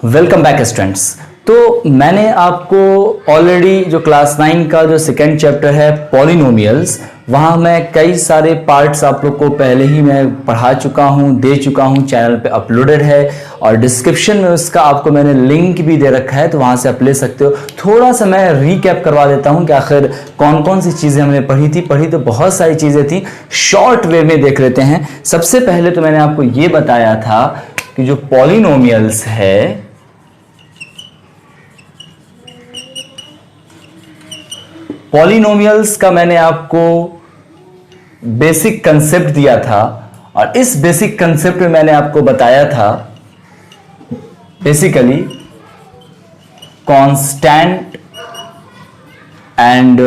Welcome back students. तो मैंने आपको ऑलरेडी जो क्लास 9 का जो सेकेंड चैप्टर है पॉलिनोमियल्स, वहाँ मैं कई सारे पार्ट्स आप लोग को पहले ही मैं पढ़ा चुका हूँ, दे चुका हूँ, चैनल पे अपलोडेड है और डिस्क्रिप्शन में उसका आपको मैंने लिंक भी दे रखा है, तो वहाँ से आप ले सकते हो। थोड़ा सा मैं रिकैप करवा देता हूँ कि आखिर कौन कौन सी चीज़ें हमने पढ़ी तो बहुत सारी चीज़ें थी, शॉर्ट वे में देख लेते हैं। सबसे पहले तो मैंने आपको ये बताया था कि जो पॉलिनोमियल्स है, पॉलिनोमियल्स का मैंने आपको बेसिक कंसेप्ट दिया था और इस बेसिक कंसेप्ट में मैंने आपको बताया था बेसिकली कांस्टेंट एंड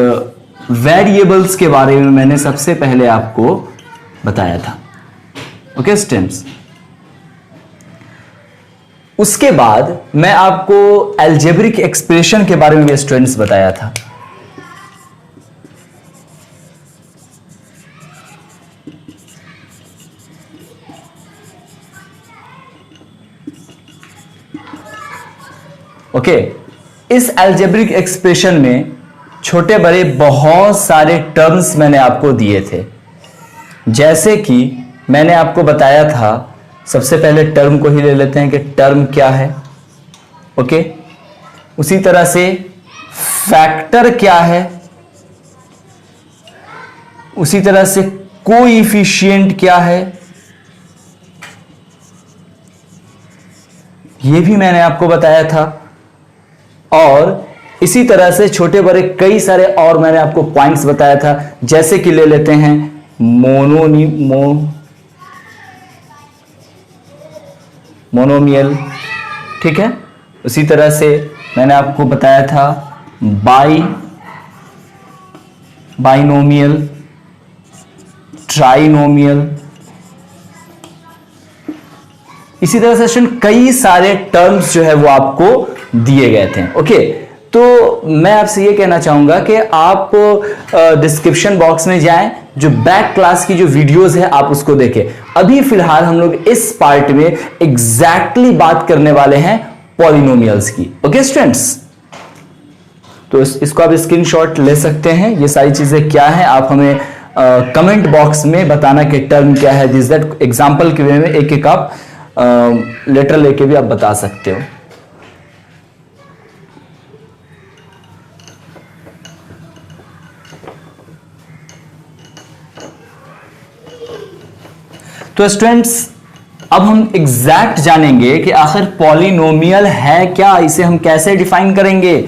वेरिएबल्स के बारे में मैंने सबसे पहले आपको बताया था। ओके स्टूडेंट्स, उसके बाद मैं आपको अलजेब्रिक एक्सप्रेशन के बारे में भी स्टूडेंट्स बताया था। ओके, इस अलजेब्रिक एक्सप्रेशन में छोटे बड़े बहुत सारे टर्म्स मैंने आपको दिए थे। जैसे कि मैंने आपको बताया था, सबसे पहले टर्म को ही ले लेते हैं कि टर्म क्या है। ओके, उसी तरह से फैक्टर क्या है, उसी तरह से कोएफिशिएंट क्या है, यह भी मैंने आपको बताया था। और इसी तरह से छोटे बड़े कई सारे और मैंने आपको पॉइंट्स बताया था, जैसे कि ले लेते हैं मोनोमियल, ठीक है। उसी तरह से मैंने आपको बताया था बाइनोमियल, ट्राइनोमियल, इसी तरह से कई सारे टर्म्स जो है वो आपको दिए गए थे। ओके, तो मैं आपसे ये कहना चाहूंगा कि आप डिस्क्रिप्शन बॉक्स में जाएं, जो बैक क्लास की जो वीडियोस है आप उसको देखें। अभी फिलहाल हम लोग इस पार्ट में एग्जैक्टली बात करने वाले हैं पॉलिनोमियल्स की। ओके स्टूडेंट्स, तो इसको आप स्क्रीनशॉट ले सकते हैं। ये सारी चीजें क्या है आप हमें कमेंट बॉक्स में बताना कि टर्म क्या है, दिस दैट। एग्जांपल के वे में एक एक आप लेटर लेके भी आप बता सकते हो। तो स्टूडेंट्स, अब हम एग्जैक्ट जानेंगे कि आखिर पॉलिनोमियल है क्या, इसे हम कैसे डिफाइन करेंगे,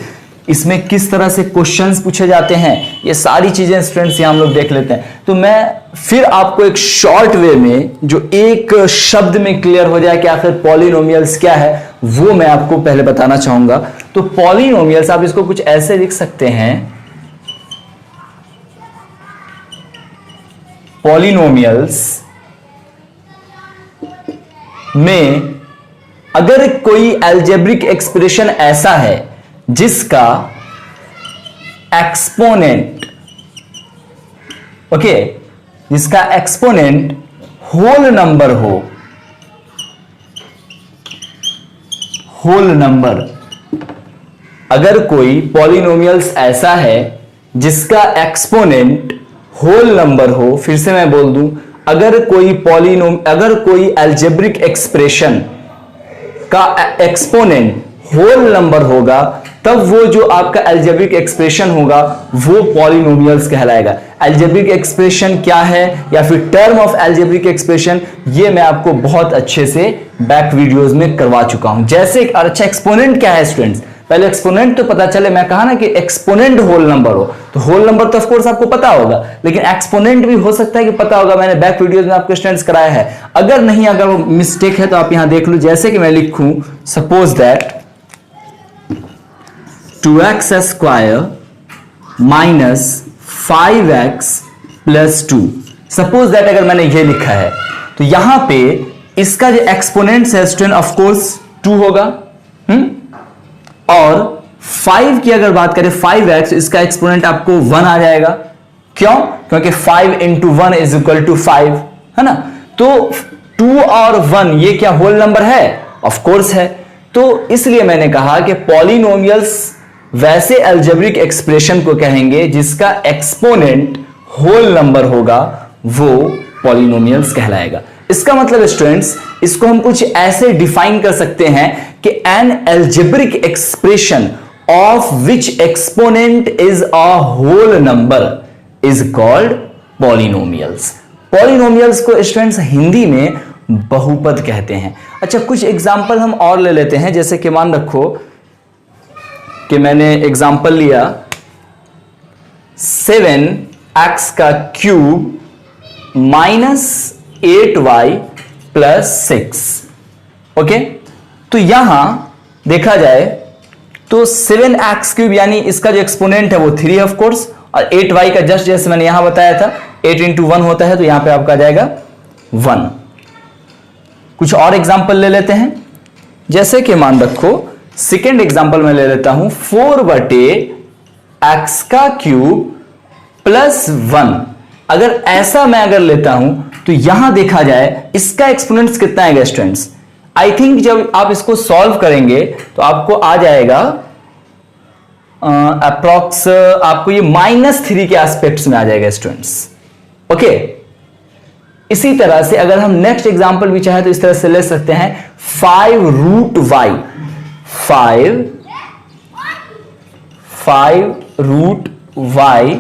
इसमें किस तरह से क्वेश्चंस पूछे जाते हैं, ये सारी चीजें स्टूडेंट्स यहां हम लोग देख लेते हैं। तो मैं फिर आपको एक शॉर्ट वे में जो एक शब्द में क्लियर हो जाए कि आखिर पॉलिनोमियल्स क्या है, वो मैं आपको पहले बताना चाहूंगा। तो पॉलिनोमियल्स आप इसको कुछ ऐसे लिख सकते हैं, पॉलिनोमियल्स में अगर कोई अलजेब्रिक एक्सप्रेशन ऐसा है जिसका एक्सपोनेंट, ओके, जिसका एक्सपोनेंट होल नंबर हो, होल नंबर, अगर कोई पॉलिनोमियल्स ऐसा है जिसका एक्सपोनेंट होल नंबर हो, फिर से मैं बोल दूं, अगर कोई अलजेब्रिक एक्सप्रेशन का एक्सपोनेंट होल नंबर होगा, तब वो जो आपका अलजेब्रिक एक्सप्रेशन होगा वो पॉलिनोमियल्स कहलाएगा। अलजेब्रिक एक्सप्रेशन क्या है या फिर टर्म ऑफ अलजेब्रिक एक्सप्रेशन, ये मैं आपको बहुत अच्छे से बैक वीडियोस में करवा चुका हूं। जैसे अच्छा, एक्सपोनेंट क्या है स्टूडेंट्स, पहले एक्सपोनेंट तो पता चले। मैं कहा ना कि एक्सपोनेंट होल नंबर हो, तो होल नंबर तो ऑफ कोर्स आपको पता होगा, लेकिन एक्सपोनेंट भी हो सकता है कि पता होगा, मैंने बैक वीडियोस में आपको स्टूडेंट्स कराया है। अगर नहीं, अगर वो मिस्टेक है तो आप यहां देख लो। जैसे कि मैं लिखूं, suppose that 2x square minus 5x plus 2, suppose that अगर मैंने ये लिखा है, तो यहां पे इसका जो एक्सपोनेंट है स्टूडेंट ऑफ कोर्स 2 होगा। और 5 की अगर बात करें, 5x, इसका एक्सपोनेंट आपको 1 आ जाएगा। क्यों? क्योंकि 5 × 1 = 5, है ना। तो 2 और 1 ये क्या होल नंबर है? ऑफ कोर्स है। तो इसलिए मैंने कहा कि पॉलिनोमियल्स वैसे अलजेब्रिक एक्सप्रेशन को कहेंगे जिसका एक्सपोनेंट होल नंबर होगा, वो पॉलिनोमियल्स कहलाएगा। इसका मतलब स्टूडेंट्स, इसको हम कुछ ऐसे डिफाइन कर सकते हैं कि an algebraic expression of which exponent is a whole number is called polynomials. Polynomials को स्टूडेंट्स हिंदी में बहुपद कहते हैं। अच्छा, कुछ एग्जाम्पल हम और ले लेते हैं। जैसे कि मान रखो कि मैंने एग्जाम्पल लिया 7x का cube minus 8y plus 6। Okay, तो यहां देखा जाए तो 7x क्यूब यानी इसका जो एक्सपोनेंट है वो 3 है ऑफ कोर्स, और 8y का जस्ट जैसे मैंने यहां बताया था 8 इंटू 1 होता है, तो यहां पे आपका आ जाएगा 1। कुछ और एग्जाम्पल ले लेते हैं। जैसे कि मान रखो सेकेंड एग्जाम्पल मैं ले लेता हूं 4/x का क्यूब प्लस 1। अगर ऐसा मैं अगर लेता हूं तो यहां देखा जाए इसका एक्सपोनेंट्स कितना आएगा स्टूडेंट्स। आई थिंक जब आप इसको सॉल्व करेंगे तो आपको आ जाएगा अप्रॉक्स आपको ये -3 के एस्पेक्ट्स में आ जाएगा स्टूडेंट्स। ओके, इसी तरह से अगर हम नेक्स्ट एग्जांपल भी चाहे तो इस तरह से ले सकते हैं 5√y 5√y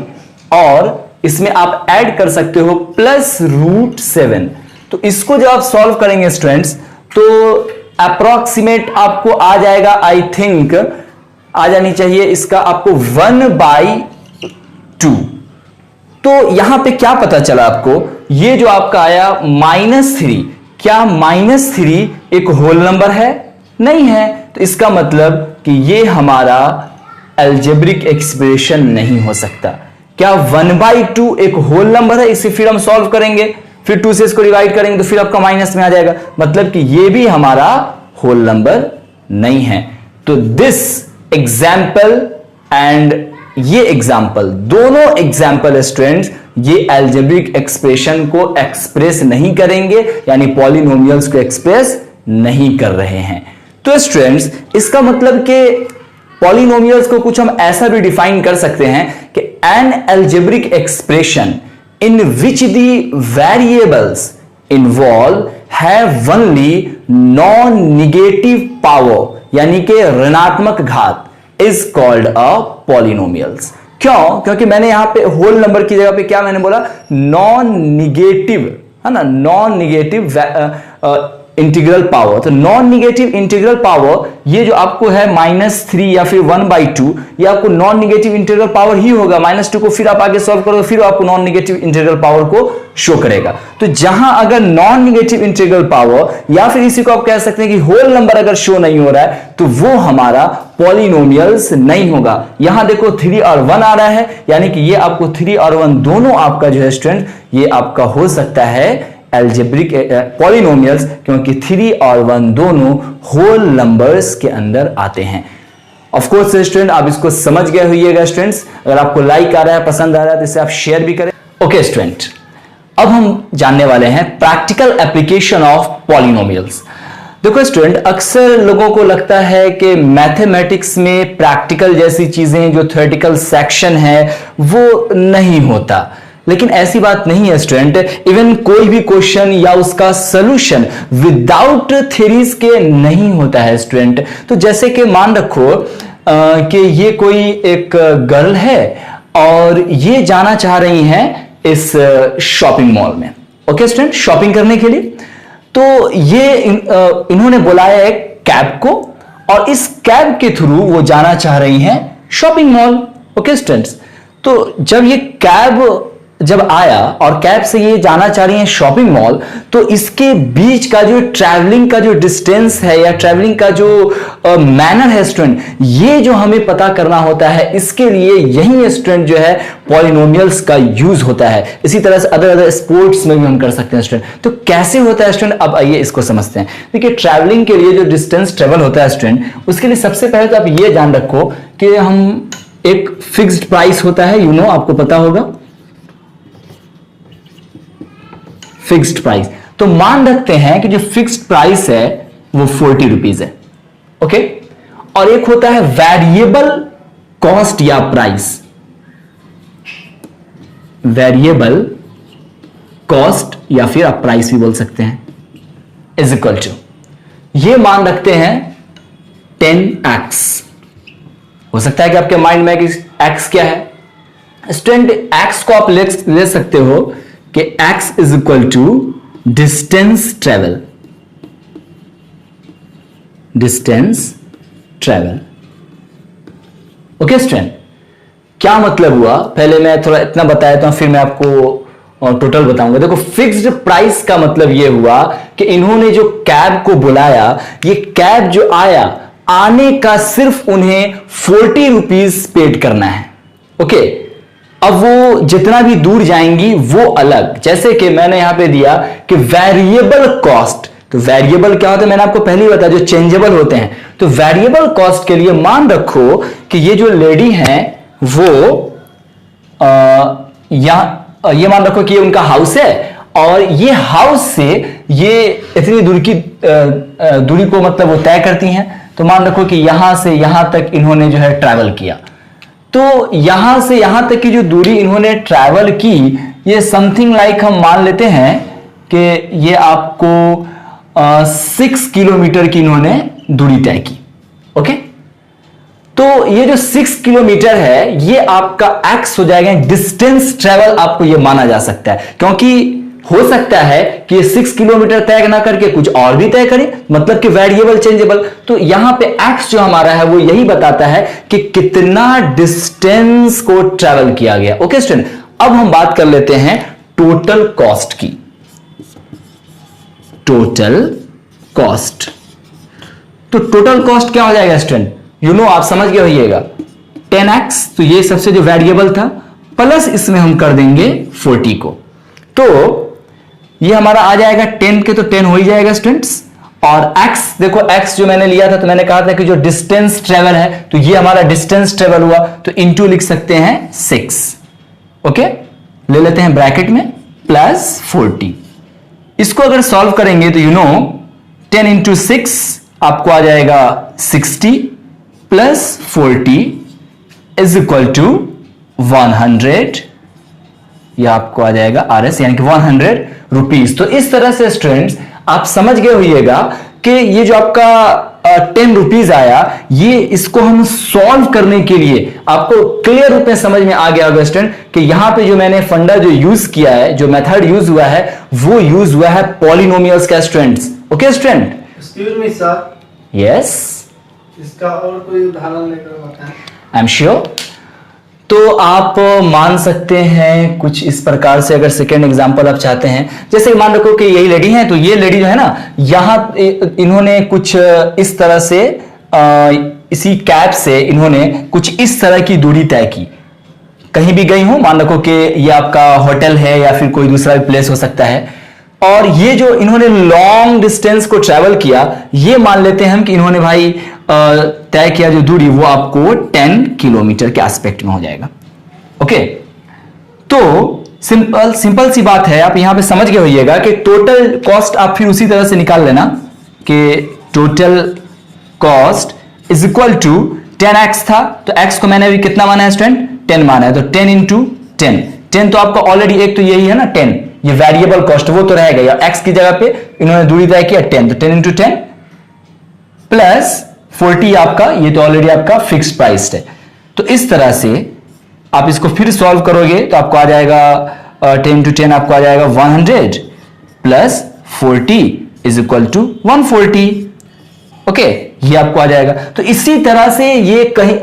और इसमें आप ऐड कर सकते हो +√7। तो इसको जब आप सॉल्व करेंगे स्टूडेंट्स तो अप्रॉक्सीमेट आपको आ जाएगा, आई थिंक आ जानी चाहिए इसका आपको 1/2। तो यहां पे क्या पता चला आपको, ये जो आपका आया -3, क्या -3 एक होल नंबर है? नहीं है। तो इसका मतलब कि ये हमारा अलजेब्रिक एक्सप्रेशन नहीं हो सकता। क्या 1/2 एक होल नंबर है? इसे फिर हम सॉल्व करेंगे, फिर 2 से इसको डिवाइड करेंगे तो फिर आपका माइनस में आ जाएगा, मतलब कि ये भी हमारा होल नंबर नहीं है। तो दिस एग्जाम्पल एंड ये एग्जाम्पल, दोनों एग्जाम्पल स्टूडेंट्स ये अलजेब्रिक एक्सप्रेशन को एक्सप्रेस नहीं करेंगे, यानी पॉलिनोमियल्स को एक्सप्रेस नहीं कर रहे हैं। तो स्टूडेंट्स इसका मतलब कि पॉलिनोमियल्स को कुछ हम ऐसा भी डिफाइन कर सकते हैं कि an algebraic expression in which the variables involved have only non-negative power यानी कि ऋणात्मक घात is called a polynomials। क्यों? क्योंकि मैंने यहां पे होल नंबर की जगह पे क्या मैंने बोला, नॉन निगेटिव, है ना, नॉन निगेटिव इंटीग्रल पावर। तो नॉन निगेटिव इंटीग्रल पावर ये जो आपको है -3 या फिर 1/2, ये आपको नॉन निगेटिव इंटीग्रल पावर ही होगा। -2 को फिर आप आगे सॉल्व करोगे फिर आपको नॉन निगेटिव इंटीग्रल पावर को शो करेगा। तो जहां अगर नॉन निगेटिव इंटीग्रल पावर या फिर इसी को आप कह सकते हैं कि होल नंबर अगर शो नहीं हो रहा है तो वो हमारा पॉलिनोमियल्स नहीं होगा। यहां देखो 3 और 1 आ रहा है, यानी कि ये आपको 3 और 1 दोनों आपका जो है स्टूडेंट ये आपका हो सकता है अलजेब्रिक पॉलिनोमियल्स, क्योंकि 3 और 1 दोनों होल नंबर्स के अंदर आते हैं। ऑफ कोर्स स्टूडेंट आप इसको समझ गए होइएगा स्टूडेंट्स। अगर आपको लाइक आ रहा है, पसंद आ रहा है तो इसे आप शेयर भी करें। ओके स्टूडेंट, अब हम जानने वाले हैं प्रैक्टिकल एप्लीकेशन ऑफ पॉलिनोमियल्स। देखो स्टूडेंट, अक्सर लोगों को लगता है कि मैथमेटिक्स में प्रैक्टिकल जैसी चीजें जो थ्योरेटिकल सेक्शन है वो नहीं होता, लेकिन ऐसी बात नहीं है स्टूडेंट। इवन कोई भी क्वेश्चन या उसका सॉल्यूशन विदाउट थ्योरीज के नहीं होता है स्टूडेंट। तो जैसे कि मान रखो कि ये कोई एक गर्ल है और ये जाना चाह रही हैं इस शॉपिंग मॉल में। ओके स्टूडेंट, शॉपिंग करने के लिए तो ये इन्होंने बुलाया एक कैब को और इस कैब के थ्रू वो जाना चाह रही हैं शॉपिंग मॉल। ओके स्टूडेंट्स, तो जब ये कैब जब आया और कैब से ये जाना चाह रही है शॉपिंग मॉल, तो इसके बीच का जो ट्रैवलिंग का जो डिस्टेंस है या ट्रैवलिंग का जो मैनर है स्टूडेंट, ये जो हमें पता करना होता है, इसके लिए यही स्टूडेंट जो है पॉलिनोमियल्स का यूज होता है। इसी तरह से अदर स्पोर्ट्स में भी हम कर सकते हैं स्टूडेंट। तो कैसे होता है स्टूडेंट, अब आइए इसको समझते हैं। देखिए, ट्रैवलिंग के लिए जो डिस्टेंस ट्रेवल होता है स्टूडेंट, उसके लिए सबसे पहले तो आप ये जान रखो कि हम एक फिक्स्ड प्राइस होता है, यू नो, आपको पता होगा फिक्स्ड प्राइस। तो मान रखते हैं कि जो फिक्स्ड प्राइस है वो 40 रुपीज है। ओके। और एक होता है वेरिएबल कॉस्ट या प्राइस। वेरिएबल कॉस्ट या फिर आप प्राइस भी बोल सकते हैं, इज इक्वल टू, ये मान रखते हैं 10x। हो सकता है कि आपके माइंड में x क्या है स्टूडेंट, x को आप ले सकते हो कि x is equal to distance travel. Distance travel, okay student. क्या मतलब हुआ, पहले मैं थोड़ा इतना बताया था, फिर मैं आपको टोटल बताऊंगा। देखो, फिक्स्ड प्राइस का मतलब यह हुआ कि इन्होंने जो कैब को बुलाया, ये कैब जो आया, आने का सिर्फ उन्हें 40 रुपीज पेड करना है, ओके। अब वो जितना भी दूर जाएंगी वो अलग, जैसे कि मैंने यहां पे दिया कि वेरिएबल कॉस्ट। तो वेरिएबल क्या होता है, मैंने आपको पहले ही बताया, जो चेंजेबल होते हैं। तो वेरिएबल कॉस्ट के लिए मान रखो कि ये जो लेडी हैं वो ये मान रखो कि ये उनका हाउस है, और ये हाउस से ये इतनी दूर की दूरी को मतलब वो तय करती हैं। तो मान रखो कि यहां से यहां तक इन्होंने जो है ट्रैवल किया। तो यहां से यहां तक की जो दूरी इन्होंने ट्रैवल की, ये समथिंग लाइक हम मान लेते हैं कि ये आपको 6 किलोमीटर की इन्होंने दूरी तय की, ओके। तो ये जो 6 किलोमीटर है, ये आपका x हो जाएगा, डिस्टेंस ट्रेवल आपको ये माना जा सकता है, क्योंकि हो सकता है कि ये 6 किलोमीटर तय ना करके कुछ और भी तय करे, मतलब कि वेरिएबल चेंजेबल। तो यहां पे x जो हमारा है वो यही बताता है कि कितना डिस्टेंस को ट्रेवल किया गया, ओके स्टूडेंट। अब हम बात कर लेते हैं टोटल कॉस्ट की। टोटल कॉस्ट, तो टोटल कॉस्ट क्या हो जाएगा स्टूडेंट, आप समझ गए होइएगा, 10x, तो ये सबसे जो वेरिएबल था, प्लस इसमें हम कर देंगे 40 को, तो ये हमारा आ जाएगा 10 के, तो 10 हो ही जाएगा स्टूडेंट्स। और x, देखो x जो मैंने लिया था, तो मैंने कहा था कि जो डिस्टेंस ट्रेवल है, तो ये हमारा डिस्टेंस ट्रेवल हुआ, तो इंटू लिख सकते हैं 6, ओके। ले लेते हैं ब्रैकेट में, प्लस 40। इसको अगर सॉल्व करेंगे तो 10 इंटू 6 आपको आ जाएगा 60, प्लस 40 इज इक्वल टू 100, यह आपको आ जाएगा RS, यानी कि 100 रुपीज। तो इस तरह से स्टूडेंट्स आप समझ गए होइएगा कि ये जो आपका 10 रुपीज आया, ये इसको हम सॉल्व करने के लिए आपको क्लियर रूप में समझ में आ गया होगा स्टूडेंट कि यहां पे जो मैंने फंडा जो यूज किया है, जो मेथड यूज हुआ है, वो यूज हुआ है पॉलिनोमियल्स का students, okay student. Excuse me sir, yes, इसका और कोई उदाहरण लेकर बताएं। I am sure. तो आप मान सकते हैं कुछ इस प्रकार से, अगर सेकेंड एग्जांपल आप चाहते हैं, जैसे मान रखो कि यही लेडी है, तो ये लेडी जो है ना, यहां इन्होंने कुछ इस तरह से इसी कैब से इन्होंने कुछ इस तरह की दूरी तय की, कहीं भी गई हो, मान रखो कि ये आपका होटल है या फिर कोई दूसरा भी प्लेस हो सकता है, और ये जो इन्होंने लॉन्ग डिस्टेंस को ट्रेवल किया, ये मान लेते हैं हम कि इन्होंने भाई तय किया जो दूरी, वो आपको 10 किलोमीटर के एस्पेक्ट में हो जाएगा, ओके। तो सिंपल सी बात है, आप यहां पे समझ गए होइएगा कि टोटल कॉस्ट आप फिर उसी तरह से निकाल लेना कि total cost is equal to 10x था, तो x को मैंने अभी कितना माना है स्टूडेंट, 10 माना है, तो 10 इंटू 10 तो आपका ऑलरेडी एक तो यही है ना 10, ये वेरिएबल कॉस्ट वो तो रहेगा, या x की जगह पे इन्होंने दूरी तय किया 10, तो 10 इंटू 10 प्लस 40 आपका, ये तो ऑलरेडी आपका फिक्स्ड प्राइस है। तो इस तरह से आप इसको फिर सॉल्व करोगे तो आपको आ जाएगा 10 इंटू 10 आपको आ जाएगा 100 plus 40 is equal to 140, okay, ये आपको आ जाएगा। तो इसी तरह से ये कहीं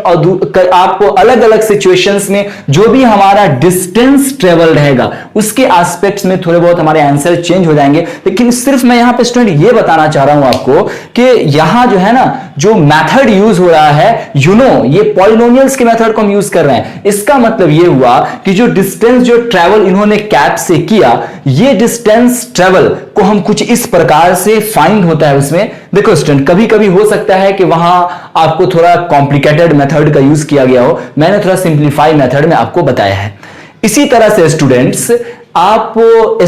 आपको अलग अलग सिचुएशंस में जो भी हमारा डिस्टेंस ट्रेवल रहेगा, उसके एस्पेक्ट्स में थोड़े बहुत हमारे आंसर चेंज हो जाएंगे। लेकिन सिर्फ मैं यहां पे स्टूडेंट ये बताना चाह रहा हूं आपको कि यहां जो है ना, जो मेथड यूज हो रहा है, ये पॉलिनोमियल्स के मेथड को हम यूज कर रहे हैं। इसका मतलब ये हुआ कि जो डिस्टेंस जो ट्रेवल इन्होंने कैब से किया, ये डिस्टेंस ट्रेवल को हम कुछ इस प्रकार से फाइंड होता है उसमें। देखो स्टूडेंट, कभी कभी हो सकता है कि वहां आपको थोड़ा कॉम्प्लिकेटेड मेथड का यूज किया गया हो, मैंने थोड़ा सिंप्लीफाई मेथड में आपको बताया है। इसी तरह से स्टूडेंट्स, आप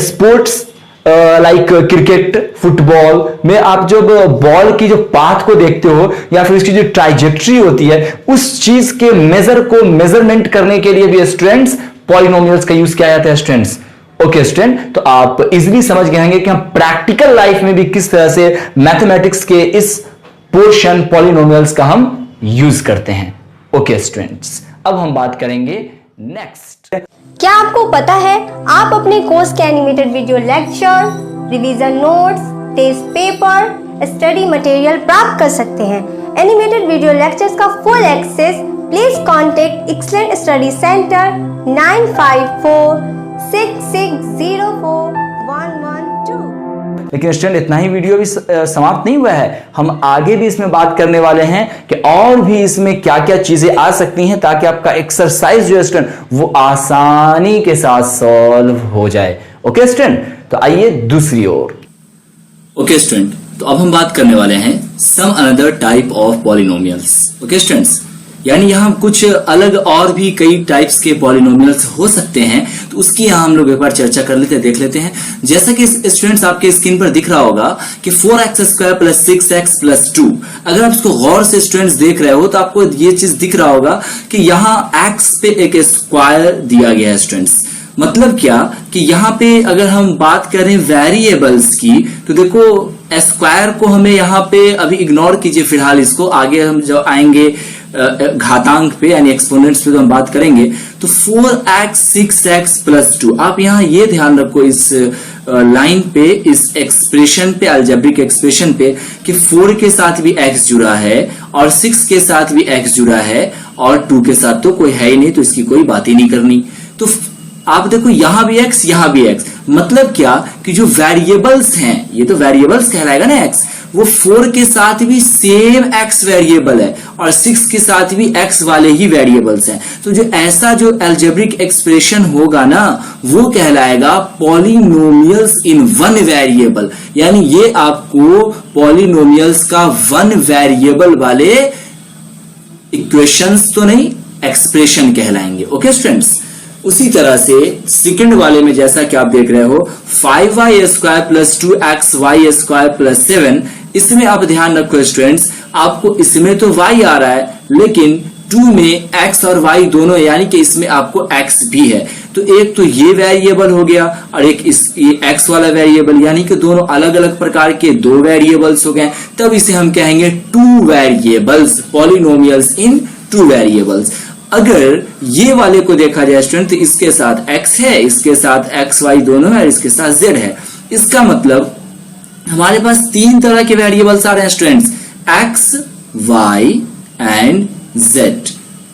स्पोर्ट्स लाइक क्रिकेट, फुटबॉल में आप जब बॉल की जो पाथ को देखते हो या फिर उसकी जो ट्राइजेक्टरी होती है, उस चीज के मेजरमेंट करने के लिए भी स्टूडेंट्स पॉलिनोमियल्स का यूज किया जाता है स्टूडेंट्स। ओके स्टूडेंट, तो आप इजीली समझ गए होंगे कि हम प्रैक्टिकल लाइफ में भी किस तरह से मैथमेटिक्स के इस पोर्शन पॉलिनोमियल्स का हम यूज करते हैं। ओके स्टूडेंट्स, अब हम बात करेंगे नेक्स्ट। क्या आपको पता है आप अपने कोर्स के animated video lecture, revision notes, test paper, study material प्राप्त कर सकते हैं। एनिमेटेड वीडियो लेक्चर्स का full access please contact excellent study centre 9546604112। लेकिन स्टूडेंट, इतना ही वीडियो भी समाप्त नहीं हुआ है। हम आगे भी इसमें बात करने वाले हैं कि और भी इसमें क्या क्या चीजें आ सकती हैं ताकि आपका एक्सरसाइज जो है स्टूडेंट वो आसानी के साथ सॉल्व हो जाए। ओके स्टूडेंट, तो आइए दूसरी ओर। ओके स्टूडेंट, तो अब हम बात करने वाले हैं some another type of polynomials. Okay students, यानी यहाँ कुछ अलग और भी कई टाइप्स के पॉलिनोमियल्स हो सकते हैं, तो उसकी यहाँ हम लोग एक बार चर्चा कर लेते हैं, देख लेते हैं। जैसा कि स्टूडेंट्स आपके स्क्रीन पर दिख रहा होगा कि 4x² + 6x + 2। अगर आप इसको गौर से स्टूडेंट्स देख रहे हो तो आपको ये चीज दिख रहा होगा कि यहाँ x पे एक स्क्वायर दिया गया है स्टूडेंट्स। मतलब क्या कि यहाँ पे अगर हम बात करें वेरिएबल्स की, तो देखो स्क्वायर को हमें यहाँ पे अभी इग्नोर कीजिए फिलहाल इसको, आगे हम जब आएंगे घातांक पे यानी एक्सपोनेंट्स पे तो हम बात करेंगे। तो 4x 6x + 2, आप यहाँ ये ध्यान रखो इस लाइन पे, इस एक्सप्रेशन पे, अलजेब्रिक एक्सप्रेशन पे, कि 4 के साथ भी x जुड़ा है और 6 के साथ भी x जुड़ा है और 2 के साथ तो कोई है ही नहीं, तो इसकी कोई बात ही नहीं करनी। तो आप देखो यहां भी x, यहां भी x, मतलब क्या कि जो वेरिएबल्स हैं, ये तो वेरिएबल्स कहलाएगा ना x, वो 4 के साथ भी सेम x वेरिएबल है और 6 के साथ भी x वाले ही वेरिएबल्स हैं। तो जो ऐसा जो अलजेब्रिक एक्सप्रेशन होगा ना, वो कहलाएगा पॉलिनोमियल्स इन वन वेरिएबल। यानी ये आपको पॉलिनोमियल्स का वन वेरिएबल वाले इक्वेशंस तो नहीं, एक्सप्रेशन कहलाएंगे। ओके स्टूडेंट्स, उसी तरह से सेकंड वाले में जैसा कि आप देख रहे हो 5y² + 2xy² + 7, इसमें आप ध्यान रखो स्टूडेंट्स, आपको इसमें तो y आ रहा है लेकिन 2 में x और y दोनों, यानी कि इसमें आपको x भी है। तो एक तो ये वेरिएबल हो गया और एक ये x वाला वेरिएबल, यानी कि दोनों अलग अलग प्रकार के दो वेरिएबल्स हो गए। तब इसे हम कहेंगे 2 वेरिएबल्स, पॉलिनोमियल्स इन 2 वेरिएबल्स। अगर ये वाले को देखा जाए स्टूडेंट, तो इसके साथ x है, इसके साथ x y दोनों है और इसके साथ z है। इसका मतलब हमारे पास 3 तरह के वेरिएबल्स आ रहे हैं students, x y and z।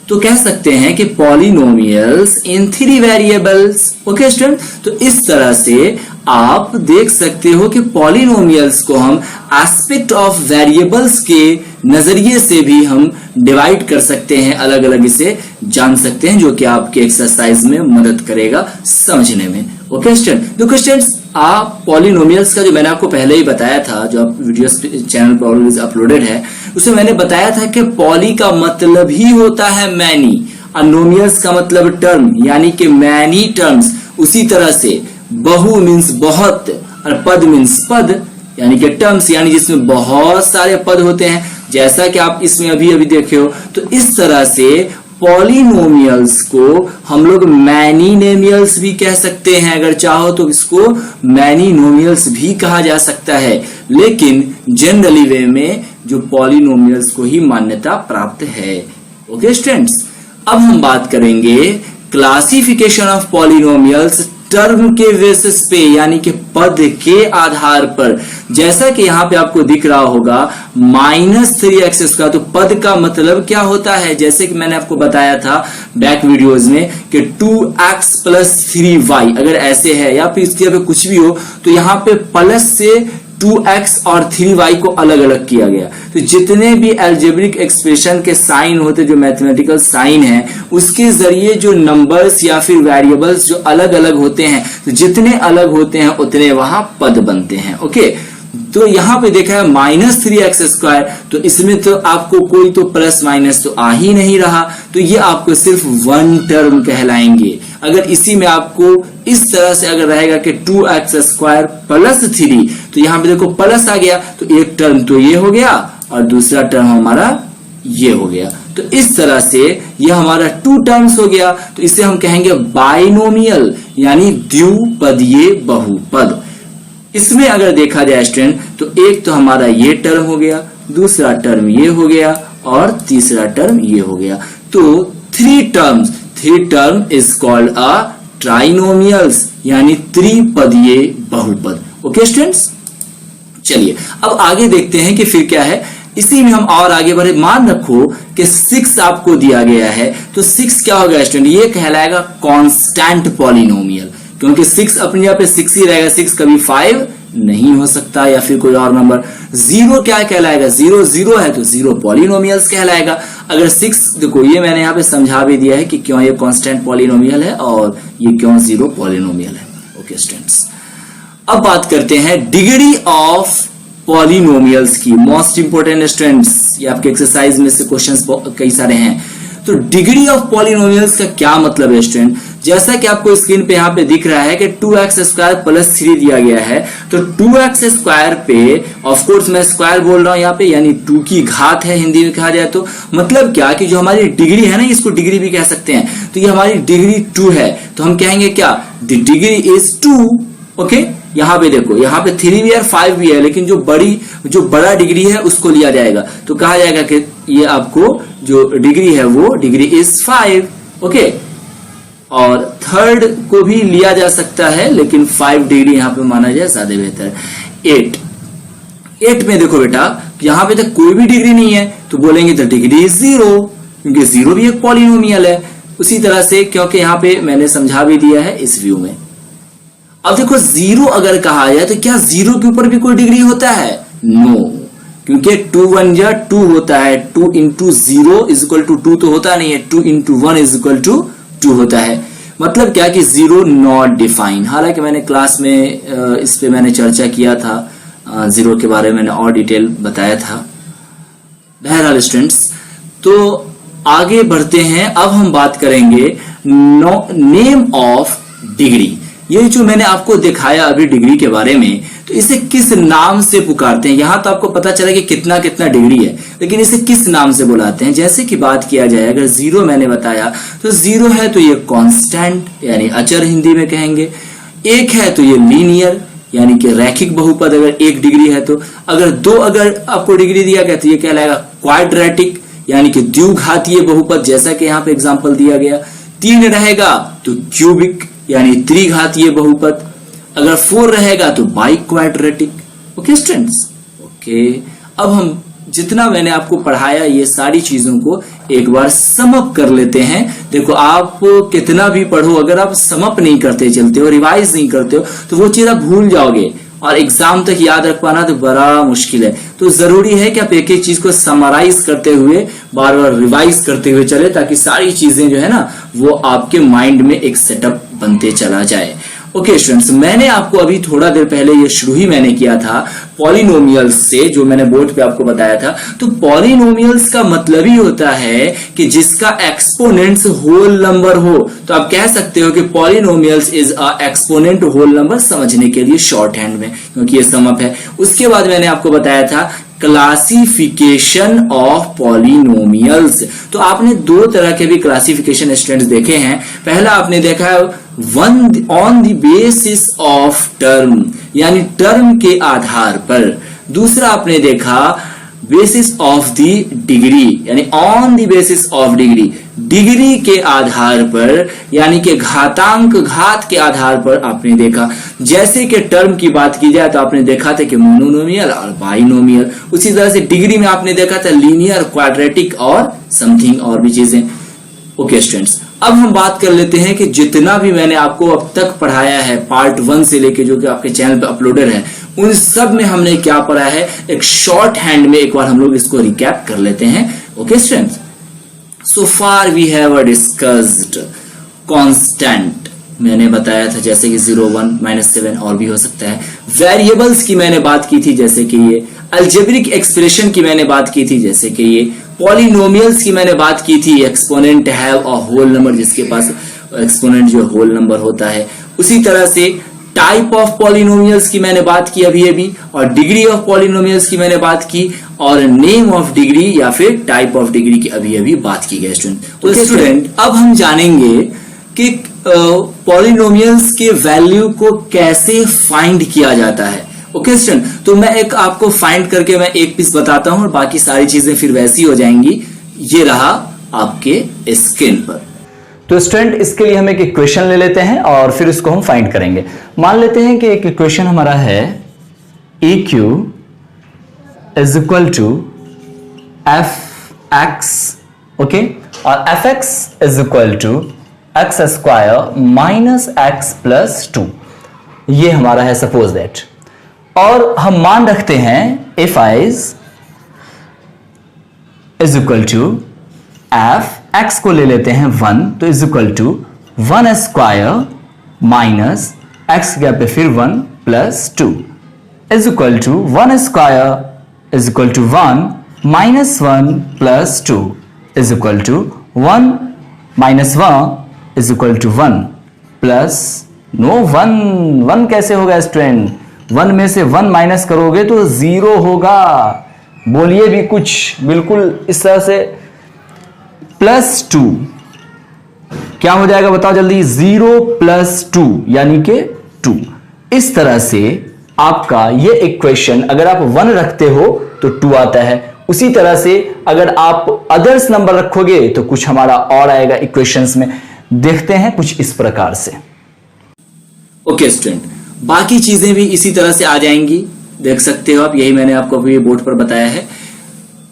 तो कह सकते हैं कि पॉलिनोमियल्स इन 3 वेरिएबल्स। ओके स्टूडेंट, तो इस तरह से आप देख सकते हो कि पॉलिनोमियल्स को हम एस्पेक्ट ऑफ वेरिएबल्स के नजरिए से भी हम डिवाइड कर सकते हैं, अलग अलग इसे जान सकते हैं, जो कि आपके एक्सरसाइज में मदद करेगा समझने में। ओके स्टूडेंट, देखो स्टूडेंट्स, आप पॉलिनोमियल्स का जो मैंने आपको पहले ही बताया था, जो आप वीडियोस चैनल पर ऑलरेडी अपलोडेड है, उसमें मैंने बताया था कि पॉली का मतलब ही होता है मैनी और नोमियल्स का मतलब टर्म, यानी कि मैनी टर्म्स। उसी तरह से बहु मीन्स बहुत और पद मीन्स पद, यानी कि टर्म्स, यानी जिसमें बहुत सारे पद होते हैं, जैसा कि आप इसमें अभी अभी देखे हो। तो इस तरह से पॉलिनोमियल्स को हम लोग मैनीनेमियल्स भी कह सकते हैं, अगर चाहो तो इसको मैनीनोमियल्स भी कहा जा सकता है, लेकिन जनरली वे में जो पॉलिनोमियल्स को ही मान्यता प्राप्त है। ओके स्टूडेंट्स, अब हम बात करेंगे क्लासिफिकेशन ऑफ पॉलिनोमियल्स टर्म के बेसिस पे, यानी कि पद के आधार पर। जैसा कि यहाँ पे आपको दिख रहा होगा -3x का, तो पद का मतलब क्या होता है, जैसे कि मैंने आपको बताया था बैक वीडियोस में कि 2x + 3y अगर ऐसे है या फिर इसके पे कुछ भी हो, तो यहाँ पे प्लस से 2x और 3y को अलग अलग किया गया। तो जितने भी अलजेब्रिक एक्सप्रेशन के साइन होते, जो मैथमेटिकल साइन है, उसके जरिए जो नंबर्स या फिर वेरिएबल्स जो अलग अलग होते हैं, तो जितने अलग होते हैं उतने वहां पद बनते हैं। ओके, तो यहां पे देखा है -3x², तो इसमें तो आपको कोई तो प्लस माइनस तो आ ही नहीं रहा, तो ये आपको सिर्फ वन टर्म कहलाएंगे। अगर इसी में आपको इस तरह से अगर रहेगा कि 2x² प्लस 3, तो यहां पे देखो प्लस आ गया, तो एक टर्म तो ये हो गया और दूसरा टर्म हमारा ये हो गया। तो इस तरह से ये हमारा 2 टर्म्स हो गया, तो इसे हम कहेंगे बाइनोमियल यानी द्विपदीय बहुपद। इसमें अगर देखा जाए स्टूडेंट, तो एक तो हमारा ये टर्म हो गया, दूसरा टर्म ये हो गया और तीसरा टर्म ये हो गया। तो 3 term is called a trinomials यानी त्रिपदीय बहुपद। ओके स्टूडेंट्स, चलिए अब आगे देखते हैं कि फिर क्या है। इसी में हम और आगे बढ़े। मान रखो कि 6 आपको दिया गया है, तो 6 क्या होगा स्टूडेंट, ये कहलाएगा कांस्टेंट पॉलिनोमियल, क्योंकि 6 अपने यहाँ पे 6 ही रहेगा, 6 कभी 5 नहीं हो सकता या फिर कोई और नंबर। 0 क्या कहलाएगा, 0 है तो 0 पॉलिनोमियल्स कहलाएगा। अगर 6 देखो, ये मैंने यहाँ पे समझा भी दिया है कि क्यों ये कांस्टेंट पॉलिनोमियल है और ये क्यों 0 पॉलिनोमियल है। ओके स्टूडेंट्स, अब बात करते हैं डिग्री ऑफ पॉलिनोमियल्स की। मोस्ट इंपोर्टेंट स्टूडेंट्स, ये आपके एक्सरसाइज में से क्वेश्चंस कई सारे हैं। तो डिग्री ऑफ पॉलिनोमियल्स का क्या मतलब है स्टूडेंट, जैसा कि आपको स्क्रीन पे यहाँ पे दिख रहा है कि 2x² प्लस 3 दिया गया है, तो 2x² पे ऑफ कोर्स मैं स्क्वायर बोल रहा हूं यहाँ पे, यानी 2 की घात है हिंदी में कहा जाए तो। मतलब क्या कि जो हमारी डिग्री है ना, इसको डिग्री भी कह सकते हैं, तो ये हमारी डिग्री 2 है, तो हम कहेंगे क्या, द डिग्री इज 2। ओके, यहाँ पे देखो, यहाँ पे 3 भी है 5 भी है, लेकिन जो बड़ा डिग्री है उसको लिया जाएगा, तो कहा जाएगा कि ये आपको जो डिग्री है वो डिग्री इज 5। ओके, और थर्ड को भी लिया जा सकता है, लेकिन 5 डिग्री यहाँ पे माना जाए ज्यादा बेहतर। 8 में देखो बेटा, यहाँ पे तक कोई भी डिग्री नहीं है, तो बोलेंगे तो डिग्री इज 0, क्योंकि 0 भी एक पॉलिनोमियल है। उसी तरह से, क्योंकि यहाँ पे मैंने समझा भी दिया है इस व्यू में। अब देखो 0 अगर कहा जाए तो क्या 0 के ऊपर भी कोई डिग्री होता है, नो, क्योंकि 2 1 जा 2 होता है, 2 इंटू 0 इज इक्वल टू 2 तो होता नहीं है, 2 इंटू 1 इज इक्वल टू 2 होता है। मतलब क्या कि 0 नॉट डिफाइन। हालांकि मैंने क्लास में इस पे मैंने चर्चा किया था, 0 के बारे में मैंने और डिटेल बताया था। बहरहाल स्टूडेंट्स, तो आगे बढ़ते हैं। अब हम बात करेंगे नेम ऑफ डिग्री। ये जो मैंने आपको दिखाया अभी डिग्री के बारे में, तो इसे किस नाम से पुकारते हैं। यहां तो आपको पता चला कि कितना कितना डिग्री है, लेकिन इसे किस नाम से बुलाते हैं। जैसे कि बात किया जाए, अगर 0 मैंने बताया तो 0 है तो ये कांस्टेंट यानी अचर हिंदी में कहेंगे। 1 है तो ये लीनियर यानी कि रैखिक बहुपद, अगर 1 डिग्री है तो। अगर 2 अगर आपको डिग्री दिया गया तो ये कहलाएगा क्वाड्रेटिक यानी कि द्विघातीय बहुपद, जैसा कि यहाँ पे एग्जाम्पल दिया गया। 3 रहेगा तो क्यूबिक यानी त्रिघातीय बहुपद। अगर 4 रहेगा तो बाइक्वाड्रेटिक। ओके स्टूडेंट्स, ओके, अब हम जितना मैंने आपको पढ़ाया ये सारी चीजों को एक बार समअप कर लेते हैं। देखो, आप कितना भी पढ़ो, अगर आप समअप नहीं करते चलते हो, रिवाइज नहीं करते हो, तो वो चीज आप भूल जाओगे और एग्जाम तक याद रख पाना तो बड़ा मुश्किल है। तो जरूरी है कि आप एक एक चीज को समराइज करते हुए बार बार रिवाइज करते हुए चले, ताकि सारी चीजें जो है ना वो आपके माइंड में एक सेटअप बनते चला जाए। ओके स्टूडेंट्स, मैंने आपको अभी थोड़ा देर पहले ये शुरू ही मैंने किया था पॉलिनोमियल्स से, जो मैंने बोर्ड पे आपको बताया था। तो पॉलिनोमियल्स का मतलब ही होता है कि जिसका एक्सपोनेंट्स होल नंबर हो। तो आप कह सकते हो कि polynomials is a exponent whole number, समझने के लिए शॉर्ट हैंड में, क्योंकि ये समअप है। उसके बाद मैंने आपको बताया था क्लासिफिकेशन ऑफ पॉलिनोमियल्स। तो आपने 2 तरह के भी क्लासिफिकेशन स्टूडेंट्स देखे हैं। पहला आपने देखा है on the basis of term यानी टर्म के आधार पर। दूसरा आपने देखा बेसिस ऑफ द डिग्री यानी on the basis of degree, degree के आधार पर यानी कि घातांक घात के आधार पर आपने देखा। जैसे कि टर्म की बात की जाए तो आपने देखा था कि मोनोनोमियल और बाइनोमियल। उसी तरह से डिग्री में आपने देखा था लीनियर, क्वाड्रेटिक और समथिंग और भी चीजें। ओके स्टूडेंट्स, अब हम बात कर लेते हैं कि जितना भी मैंने आपको अब तक पढ़ाया है पार्ट 1 से लेके जो कि आपके चैनल पे अपलोडेड है, उन सब में हमने क्या पढ़ा है, एक शॉर्ट हैंड में एक बार हम लोग इसको रिकैप कर लेते हैं। Okay students, so far we have discussed constant मैंने बताया था, जैसे कि 0, 1, -7 और भी हो सकता है। वेरिएबल्स की मैंने बात की थी, जैसे कि ये अलजेब्रिक एक्सप्रेशन की मैंने बात की थी, जैसे कि ये पॉलिनोमियल्स की मैंने बात की थी, exponent have a whole number, जिसके पास एक्सपोनेंट जो होल नंबर होता है। उसी तरह से टाइप ऑफ पॉलिनोमियल्स की मैंने बात की अभी और डिग्री ऑफ पॉलिनोमियल्स की मैंने बात की, और नेम ऑफ डिग्री या फिर टाइप ऑफ डिग्री की अभी बात की गई स्टूडेंट। तो स्टूडेंट अब हम जानेंगे कि पॉलिनोमियल्स के वैल्यू को कैसे फाइंड किया जाता है। ओके स्टूडेंट, तो मैं एक आपको फाइंड करके मैं एक पीस बताता हूं और बाकी सारी चीजें फिर वैसी हो जाएंगी। ये रहा आपके स्क्रीन पर। तो स्टूडेंट इसके लिए हम एक इक्वेशन ले लेते हैं और फिर इसको हम फाइंड करेंगे। मान लेते हैं कि एक इक्वेशन हमारा है EQ is equal to FX, okay, और FX is equal to x square minus x plus 2, ये हमारा है सपोज दैट। और हम मान रखते हैं if I is equal to f, x को ले लेते हैं 1, तो is equal to 1 square minus x गया पे फिर 1 plus 2 is equal to 1 square is equal to 1 minus 1 plus 2 is equal to 1 minus 1 is equal to 1 plus no 1 कैसे होगा स्टूडेंट? 1 में से 1 माइनस करोगे तो 0 होगा। बोलिए भी कुछ, बिल्कुल इस तरह से प्लस 2 क्या हो जाएगा बताओ जल्दी? 0 प्लस 2 यानी कि 2। इस तरह से आपका ये इक्वेशन अगर आप 1 रखते हो तो 2 आता है। उसी तरह से अगर आप अदर्स नंबर रखोगे तो कुछ हमारा और आएगा इक्वेशंस में। देखते हैं कुछ इस प्रकार से। ओके स्टूडेंट, बाकी चीजें भी इसी तरह से आ जाएंगी, देख सकते हो आप। यही मैंने आपको अभी बोर्ड पर बताया है।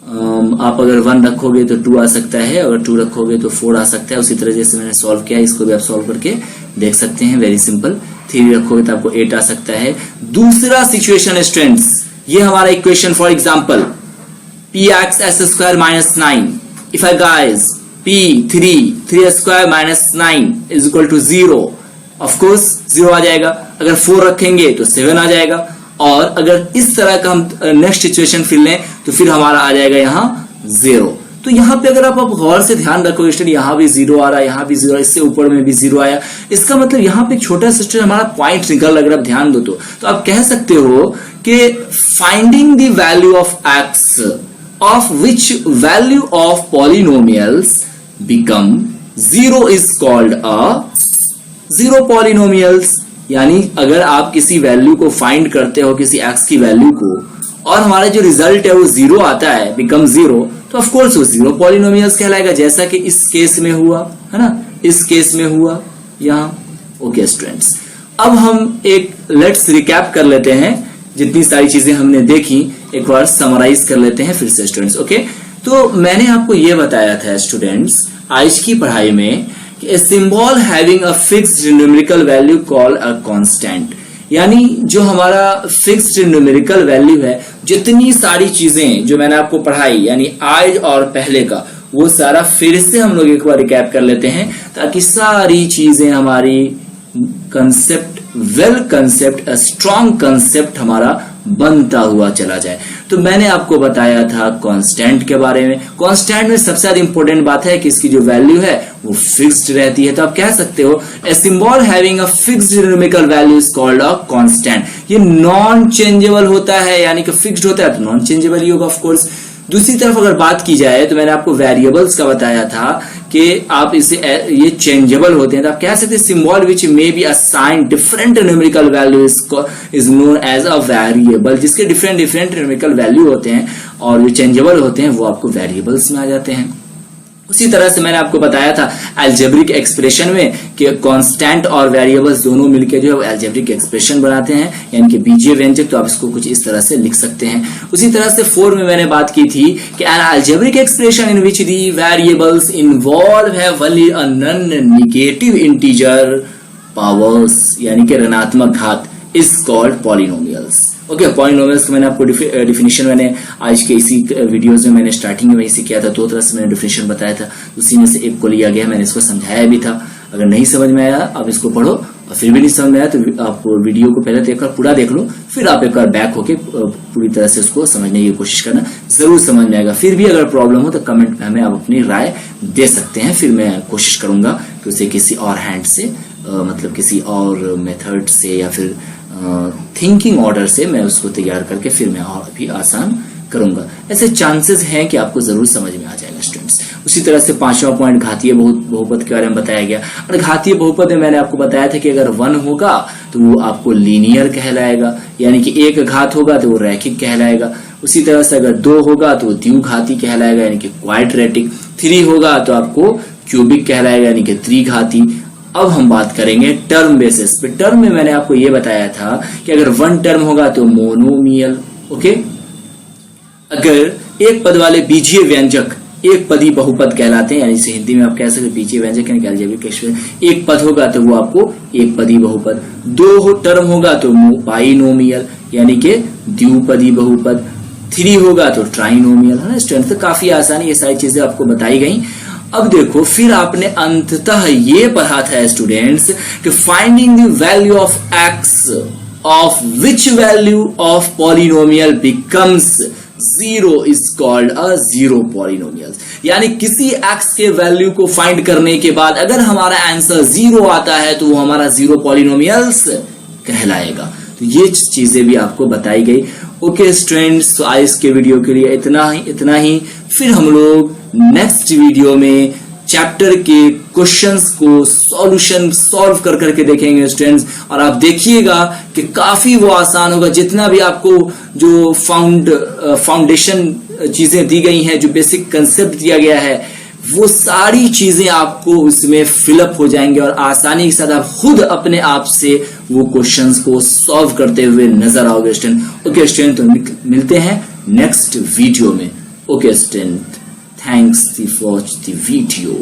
आप अगर 1 रखोगे तो 2 आ सकता है, अगर 2 रखोगे तो 4 आ सकता है। उसी तरह जैसे मैंने सॉल्व किया, इसको भी आप सॉल्व करके देख सकते हैं, वेरी सिंपल। 3 रखोगे तो आपको 8 आ सकता है। दूसरा सिचुएशन स्टूडेंट्स, ये हमारा equation for example px s square minus 9, if I guys p3 square minus 9 is equal to 0, of course 0 आ जाएगा। अगर 4 रखेंगे तो 7 आ जाएगा। और अगर इस तरह का हम नेक्स्ट सिचुएशन फिर लें तो फिर हमारा आ जाएगा यहाँ 0। तो यहाँ पे अगर आप गौर से ध्यान रखोगे स्टूडेंट, यहाँ भी 0 आ रहा है, यहाँ भी 0, इससे ऊपर में भी 0 आया। इसका मतलब यहाँ पे एक छोटा सा हमारा पॉइंट निकल लग रहा है, ध्यान दो। तो आप कह सकते हो कि finding the value of x of which value of polynomials become 0 is called a zero polynomials। यानी अगर आप किसी वैल्यू को फाइंड करते हो, किसी x की वैल्यू को, और हमारा जो रिजल्ट है वो 0 आता है, बिकम 0, तो ऑफ कोर्स वो 0 पॉलिनोमियल्स कहलाएगा, जैसा कि इस केस में हुआ है ना, इस केस में हुआ यहाँ। ओके स्टूडेंट्स, अब हम एक लेट्स रिकैप कर लेते हैं, जितनी सारी चीजें हमने देखी एक बार समराइज कर लेते हैं फिर से स्टूडेंट्स। ओके, तो मैंने आपको ये बताया था स्टूडेंट्स आज की पढ़ाई में कि a symbol having a fixed numerical value called a constant, यानी जो हमारा फिक्स्ड न्यूमेरिकल वैल्यू है, जितनी सारी चीजें जो मैंने आपको पढ़ाई यानी आज और पहले का, वो सारा फिर से हम लोग एक बार रिकैप कर लेते हैं ताकि सारी चीजें हमारी concept, well concept, strong concept हमारा बनता हुआ चला जाए। तो मैंने आपको बताया था कांस्टेंट के बारे में। कांस्टेंट में सबसे ज्यादा इंपॉर्टेंट बात है कि इसकी जो वैल्यू है वो फिक्स्ड रहती है। तो आप कह सकते हो a symbol having a fixed numerical value is called a constant. ये नॉन चेंजेबल होता है, यानी कि फिक्स्ड होता है तो नॉन चेंजेबल ही होगा ऑफ कोर्स। दूसरी तरफ अगर बात की जाए तो मैंने आपको वेरिएबल्स का बताया था कि आप इसे ये चेंजेबल होते हैं। तो आप कह सकते हैं symbol which may be assign different numerical value is known as a variable, जिसके डिफरेंट डिफरेंट न्यूमेरिकल वैल्यू होते हैं और जो चेंजेबल होते हैं वो आपको वेरिएबल्स में आ जाते हैं। उसी तरह से मैंने आपको बताया था अलजेब्रिक एक्सप्रेशन में कि कांस्टेंट और वेरिएबल्स दोनों मिलकर जो है अलजेब्रिक एक्सप्रेशन बनाते हैं, यानी कि बीजीय व्यंजक। तो आप इसको कुछ इस तरह से लिख सकते हैं। उसी तरह से 4 में मैंने बात की थी कि an algebraic expression in which the variables involve have only a non negative integer powers, यानी कि ऋणात्मक घात, is called polynomials. Okay, polynomials को मैंने आपको डिफिनेशन मैंने आज के इसी वीडियोस में मैंने स्टार्टिंग में इसी किया था। 2 तरह से मैंने डिफिनेशन बताया था, उसी में से एक को लिया गया, मैंने इसको समझाया भी था। अगर नहीं समझ में आया आप इसको पढ़ो, और फिर भी नहीं समझ में आया तो आप वीडियो को पहले देखकर पूरा देख लो, फिर आप एक बार बैक होके पूरी तरह से उसको समझने की कोशिश करना, जरूर समझ में आएगा। फिर भी अगर प्रॉब्लम हो तो कमेंट में हमें आप अपनी राय दे सकते हैं, फिर मैं कोशिश करूंगा कि उसे किसी और हैंड से मतलब किसी और मेथड से या फिर थिंकिंग ऑर्डर से मैं उसको तैयार करके फिर मैं और भी आसान करूंगा। ऐसे चांसेस हैं कि आपको जरूर समझ में आ जाएगा स्टूडेंट्स। उसी तरह से 5वां पॉइंट घातीय बहुपद के बारे में बताया गया। और घातीय बहुपद में मैंने आपको बताया था कि अगर 1 होगा तो वो आपको लीनियर कहलाएगा, यानी कि एक घात होगा तो वो रैखिक कहलाएगा। उसी तरह से अगर 2 होगा तो वो द्विघाती कहलाएगा, यानी कि क्वाड्रेटिक। 3 होगा तो आपको क्यूबिक कहलाएगा, यानी कि त्रिघाती। अब हम बात करेंगे टर्म बेसिस पे। टर्म में मैंने आपको ये बताया था कि अगर 1 टर्म होगा तो मोनोमियल, ओके। अगर एक पद वाले बीजीय व्यंजक एक पदी बहुपद कहलाते हैं, यानी इसे हिंदी में आप कह सकते बीजीय व्यंजक यानी अलजेब्रिक एक्सप्रेशन। एक पद होगा तो वो आपको एक पदी बहुपद। 2 टर्म होगा तो बाइनोमियल यानी कि द्विपदी बहुपद। 3 होगा तो ट्राइनोमियल, है ना स्टूडेंट। तो काफी आसानी ये सारी चीजें आपको बताई गई। अब देखो फिर आपने अंततः ये पढ़ा था स्टूडेंट्स कि finding the value of x of which value of polynomial becomes 0 is called a zero polynomial. यानी किसी x के वैल्यू को फाइंड करने के बाद अगर हमारा आंसर 0 आता है तो वो हमारा जीरो पॉलिनोमियल्स कहलाएगा। तो ये चीजें भी आपको बताई गई। ओके स्टूडेंट्स, तो आज के वीडियो के लिए इतना ही। फिर हम लोग नेक्स्ट वीडियो में चैप्टर के क्वेश्चंस को सॉल्व कर करके देखेंगे स्टूडेंट्स। और आप देखिएगा कि काफी वो आसान होगा। जितना भी आपको जो फाउंडेशन चीजें दी गई हैं, जो बेसिक कंसेप्ट दिया गया है, वो सारी चीजें आपको उसमें फिलअप हो जाएंगे और आसानी के साथ आप खुद अपने आप से वो क्वेश्चंस को सॉल्व करते हुए नजर आओगे स्टूडेंट। ओके स्टूडेंट, तो मिलते हैं नेक्स्ट वीडियो में। Okay student, thanks for watching the video.